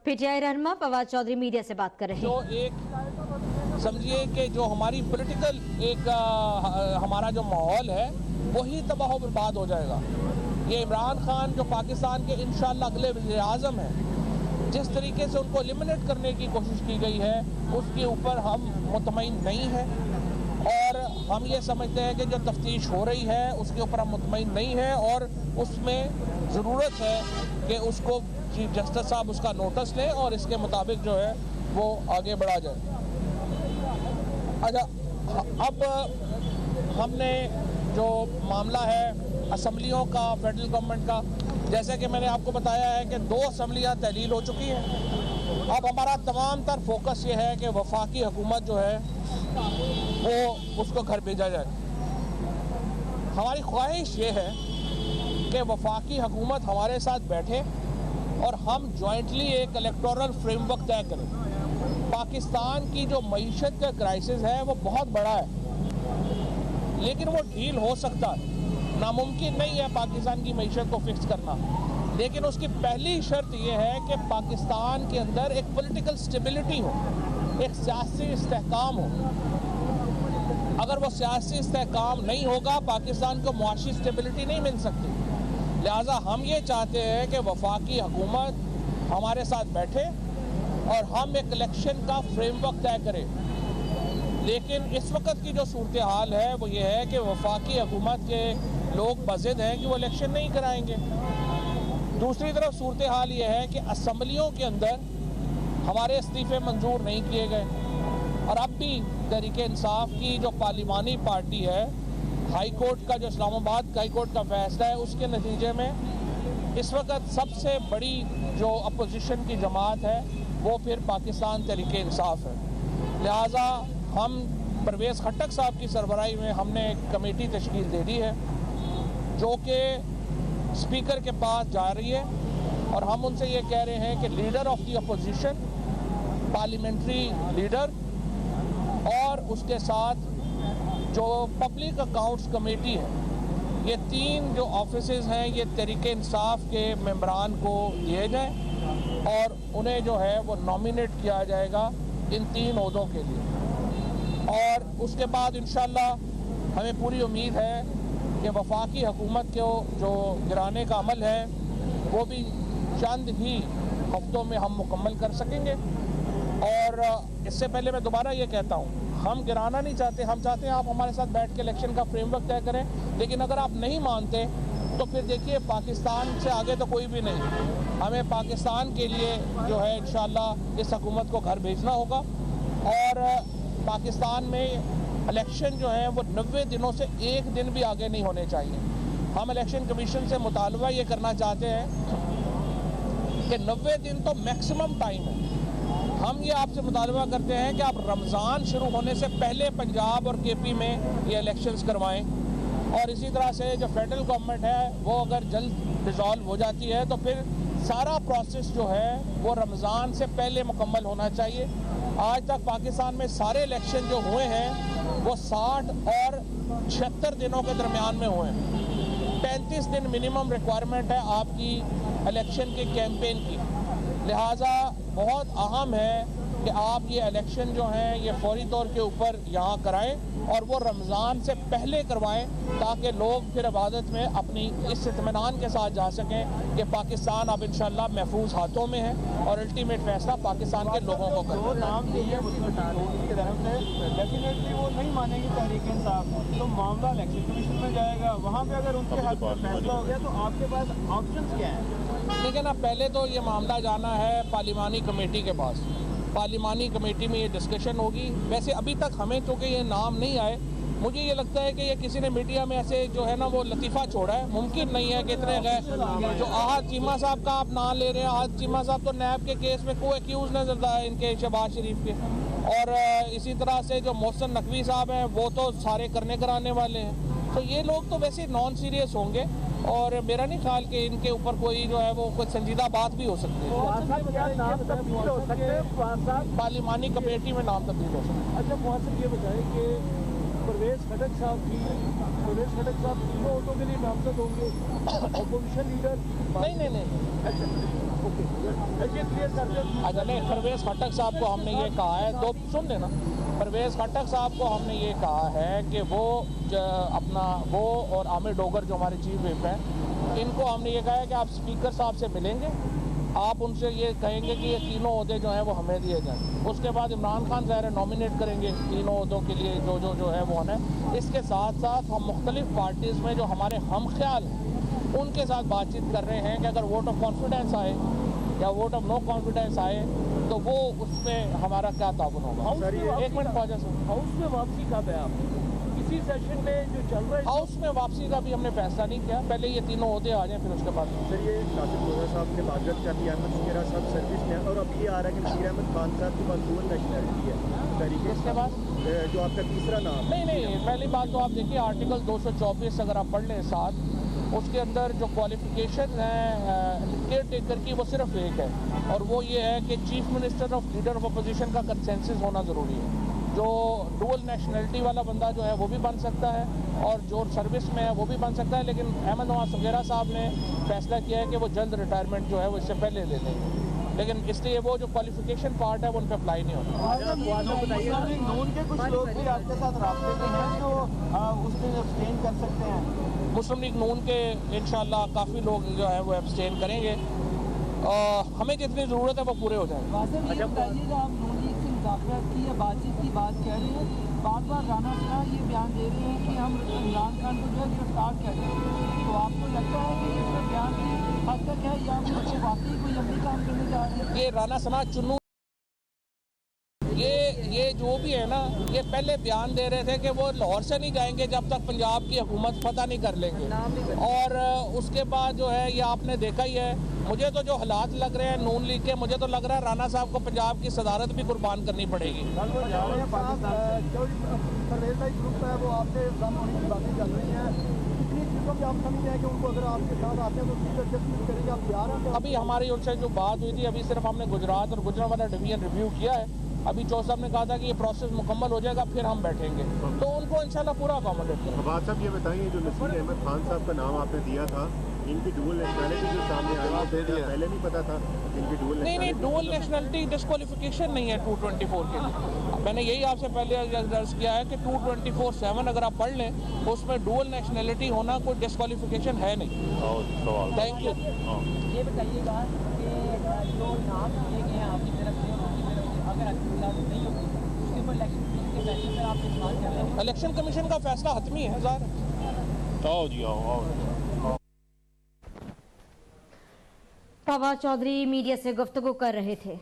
PTI रहनुमा Fawad Chaudhary media से बात कर रहे हैं। जो एक समझिए कि जो हमारी पॉलिटिकल एक हमारा जो माहौल है वही तबाह व बर्बाद हो जाएगा। ये इमरान खान जो पाकिस्तान के इंशाअल्लाह अगले वज़ीर आज़म हैं, जिस तरीके से उनको एलिमिनेट करने की कोशिश की गई है उसके ऊपर हम मुतमईन नहीं हैं और हम ये समझते हैं कि जो तफ्तीश हो रही है उसके ऊपर हम मुतमईन नहीं हैं और उसमें ज़रूरत है कि उसको चीफ जस्टिस साहब उसका नोटिस लें और इसके मुताबिक जो है वो आगे बढ़ा जाए। अच्छा, अब हमने जो मामला है असम्बलियों का, फेडरल गवर्नमेंट का, जैसे कि मैंने आपको बताया है कि 2 असम्बलियाँ तहलील हो चुकी हैं। अब हमारा तमाम तर फोकस ये है कि वफाकी हुकूमत जो है वो उसको घर भेजा जाए। हमारी ख्वाहिश ये है कि वफाकी हुकूमत हमारे साथ बैठे और हम जॉइंटली एक इलेक्टोरल फ्रेमवर्क तय करें। पाकिस्तान की जो मईशत का क्राइसिस है वो बहुत बड़ा है, लेकिन वो डील हो सकता है। नामुमकिन नहीं है पाकिस्तान की मईशत को फिक्स करना, लेकिन उसकी पहली शर्त यह है कि पाकिस्तान के अंदर एक पॉलिटिकल स्टेबिलिटी हो, एक सियासी इस्तेहकाम हो। अगर वो सियासी इस्तेहकाम नहीं होगा, पाकिस्तान को मुआशी स्टेबिलिटी नहीं मिल सकती। लिहाजा हम ये चाहते हैं कि वफाकी हुकूमत हमारे साथ बैठे और हम एक इलेक्शन का फ्रेमवर्क तय करें। लेकिन इस वक्त की जो सूरत हाल है वो ये है कि वफाकी हुकूमत के लोग बज़िद हैं कि वो इलेक्शन नहीं कराएंगे। दूसरी तरफ सूरत हाल ये है कि असम्बलियों के अंदर हमारे इस्तीफ़े मंजूर नहीं किए गए और अब भी तहरीक इंसाफ की जो पार्लिमानी पार्टी है, हाई कोर्ट का जो इस्लामाबाद हाई कोर्ट का फैसला है उसके नतीजे में इस वक्त सबसे बड़ी जो अपोजिशन की जमात है वो फिर पाकिस्तान तहरीक इंसाफ है। लिहाजा हम परवेज़ खट्टक साहब की सरबराही में हमने एक कमेटी तश्कील दे दी है जो कि स्पीकर के पास जा रही है और हम उनसे ये कह रहे हैं कि leader of the opposition, parliamentary leader और उसके साथ जो पब्लिक अकाउंट्स कमेटी है, ये 3 जो ऑफिसेज हैं ये तहरीक इंसाफ के मेंबरान को दिए जाएं और उन्हें जो है वो नॉमिनेट किया जाएगा इन 3 ओहदों के लिए। और उसके बाद इंशाअल्लाह हमें पूरी उम्मीद है कि वफाकी हुकूमत को जो गिराने का अमल है वो भी चंद ही हफ्तों में हम मुकम्मल कर सकेंगे। और इससे पहले मैं दोबारा ये कहता हूँ, हम गिराना नहीं चाहते, हम चाहते हैं आप हमारे साथ बैठ के इलेक्शन का फ्रेमवर्क तय करें। लेकिन अगर आप नहीं मानते तो फिर देखिए पाकिस्तान से आगे तो कोई भी नहीं। हमें पाकिस्तान के लिए जो है इंशाअल्लाह इस हुकूमत को घर भेजना होगा और पाकिस्तान में इलेक्शन जो है वो 90 दिनों से 1 दिन भी आगे नहीं होने चाहिए। हम इलेक्शन कमीशन से मुतालबा ये करना चाहते हैं कि 90 दिन तो मैक्सिमम टाइम है। हम ये आपसे मुतालबा करते हैं कि आप रमज़ान शुरू होने से पहले पंजाब और केपी में ये इलेक्शंस करवाएं और इसी तरह से जो फेडरल गवर्नमेंट है वो अगर जल्द डिज़ोल्व हो जाती है तो फिर सारा प्रोसेस जो है वो रमज़ान से पहले मुकम्मल होना चाहिए। आज तक पाकिस्तान में सारे इलेक्शन जो हुए हैं वो 60 और 76 दिनों के दरमियान में हुए हैं। 35 दिन मिनिमम रिक्वायरमेंट है आपकी इलेक्शन के कैंपेन की। लिहाजा बहुत अहम है कि आप ये इलेक्शन जो हैं ये फौरी तौर के ऊपर यहाँ कराएं और वो रमज़ान से पहले करवाएं ताकि लोग फिर इबादत में अपनी इस इत्मीनान के साथ जा सकें कि पाकिस्तान अब इंशाअल्लाह महफूज हाथों में है और अल्टीमेट फैसला पाकिस्तान के लोगों को करें। जो नाम नहीं है उसकी तरफ से डेफिनेटली वो नहीं मानेंगे तहरीक इंसाफ, तो मामला इलेक्शन कमीशन में जाएगा। वहाँ पे अगर उनके हाथ में फैसला हो गया तो आपके पास ऑप्शन क्या है? ठीक है ना, पहले तो ये मामला जाना है पार्लिमानी कमेटी के पास। पार्लिमानी कमेटी में ये डिस्कशन होगी। वैसे अभी तक हमें चूँकि ये नाम नहीं आए, मुझे ये लगता है कि ये किसी ने मीडिया में ऐसे जो है ना वो लतीफ़ा छोड़ा है। मुमकिन नहीं है कि इतने गए जो आहद चीमा साहब का आप नाम ले रहे हैं। आहद चीमा साहब तो नैब के केस में को एक्यूज़ नजर आए इनके शहबाज शरीफ के, और इसी तरह से जो मोहसिन नकवी साहब हैं वो तो सारे करने कराने वाले हैं। तो ये लोग तो वैसे नॉन सीरियस होंगे और मेरा नहीं ख्याल कि इनके ऊपर कोई जो है वो कोई संजीदा बात भी हो सकती है। पार्लिमानी कमेटी में नाम तब्दील हो सकता है। अच्छा, मुहसिन ये बताएं कि परवेज खटक साहब तीनों वोटों के लिए नामजद होंगे, अपोजिशन लीडर नहीं अच्छा ओके ये क्लियर कर दो। अच्छा नहीं, परवेज खटक साहब को हमने ये कहा है, दो सुन लेना, परवेज खटक साहब को हमने ये कहा है कि वो और आमिर डोगर जो हमारे चीफ विप हैं, इनको हमने ये कहा है कि आप स्पीकर साहब से मिलेंगे, आप उनसे ये कहेंगे कि ये तीनों ओहदे जो हैं वो हमें दिए जाएं। उसके बाद इमरान खान ज़ाहिर नॉमिनेट करेंगे तीनों ओहदों के लिए जो है वो है। इसके साथ साथ हम मुख्तलिफ पार्टीज़ में जो हमारे हम ख्याल हैं उनके साथ बातचीत कर रहे हैं कि अगर वोट ऑफ कॉन्फिडेंस आए या वोट ऑफ नो कॉन्फिडेंस आए तो वो उसमें हमारा क्या ताउन होगा। एक मिनट पहुँचा सर, हाउस में वापसी कब है आप इसी सेशन में जो चल रहा है? हाउस में वापसी का भी हमने फैसला नहीं किया, पहले ये तीनों ओहदे आ जाएं फिर उसके बाद। सर ये नासिर गोजा साहब ने माजरत कर दी, अहमद शुकेरा साहब सर्विस में, और अब ये आ रहा है कि नसीर अहमद खान साहब के पास डुअल नेशनलिटी है तरीके इसके बाद जो आपका तीसरा नाम नहीं, पहली बात तो आप देखिए आर्टिकल 224 अगर आप पढ़ लें साथ, उसके अंदर जो क्वालिफिकेशन है केयर टेकर की वो सिर्फ एक है, और वो ये है कि chief minister of leader of opposition का कंसेंसस होना ज़रूरी है। जो डुअल नेशनलिटी वाला बंदा जो है वो भी बन सकता है और जो सर्विस में है वो भी बन सकता है, लेकिन अहमद नवाज शुकेरा साहब ने फैसला किया है कि वो जल्द रिटायरमेंट जो है वो इससे पहले ले लेंगे, लेकिन इसलिए वो जो क्वालिफिकेशन पार्ट है वो उन पर अप्लाई नहीं होता। नून के कुछ लोग भी आपके साथ रास्ते में हैं जो उसमें अब्सटेन कर सकते हैं। मुस्लिम लीग नून के इंशाल्लाह काफ़ी लोग जो है वो अब्सटेन करेंगे, हमें जितनी ज़रूरत है वो पूरे हो जाएंगे। आप नून लीग से मुज़ाकरात की या बातचीत की बात कह रहे हैं, बार राना सना ये बयान दे रहे हैं कि हम इमरान खान को जो है गिरफ्तार कर रहे हैं, तो आपको लगता है कि इसका बयान की हद तक है या वो वाकई कोई अमली काम करने जा रहे हैं? ये राना सना चुन्नू ये जो भी है ना, ये पहले बयान दे रहे थे कि वो लाहौर से नहीं जाएंगे जब तक पंजाब की हुकूमत फतह नहीं कर लेंगे, और उसके बाद जो है ये आपने देखा ही है। मुझे तो जो हालात लग रहे हैं नून लीग के, मुझे तो लग रहा है राना साहब को पंजाब की सदारत भी कुर्बान करनी पड़ेगी। अभी हमारी उनसे जो बात हुई थी, अभी सिर्फ हमने गुजरात और गुजरांवाला डिवीजन रिव्यू किया है। अभी चौधरी साहब ने कहा था कि ये प्रोसेस मुकम्मल हो जाएगा फिर हम बैठेंगे, तो उनको इंशाल्लाह पूरा अकोमोडेट करेंगे। फवाद साहब ये बताइए, जो नसीर अहमद खान साहब का नाम आपने दिया था, इनकी डुअल नेशनलिटी जो सामने आई है पहले नहीं पता था इनकी डुअल नहीं, डुअल नेशनलिटी डिस्क्वालिफिकेशन नहीं है 224 के लिए। मैंने यही आपसे पहले दर्ज किया है कि 224(7) अगर आप पढ़ लें उसमें डुअल नेशनलिटी होना कोई डिस्क्वालिफिकेशन है नहीं। Thank you. ये बताइएगा कि जो नाम दिए गए हैं आपकी तरफ से अगर नहीं होगी उसके ऊपर इलेक्शन कमीशन के फैसले पर आप इस्तेमाल कर रहे हैं? इलेक्शन कमीशन का फैसला हतमी है ज़ाहिर। फवाद चौधरी मीडिया से गुफ्तगू कर रहे थे।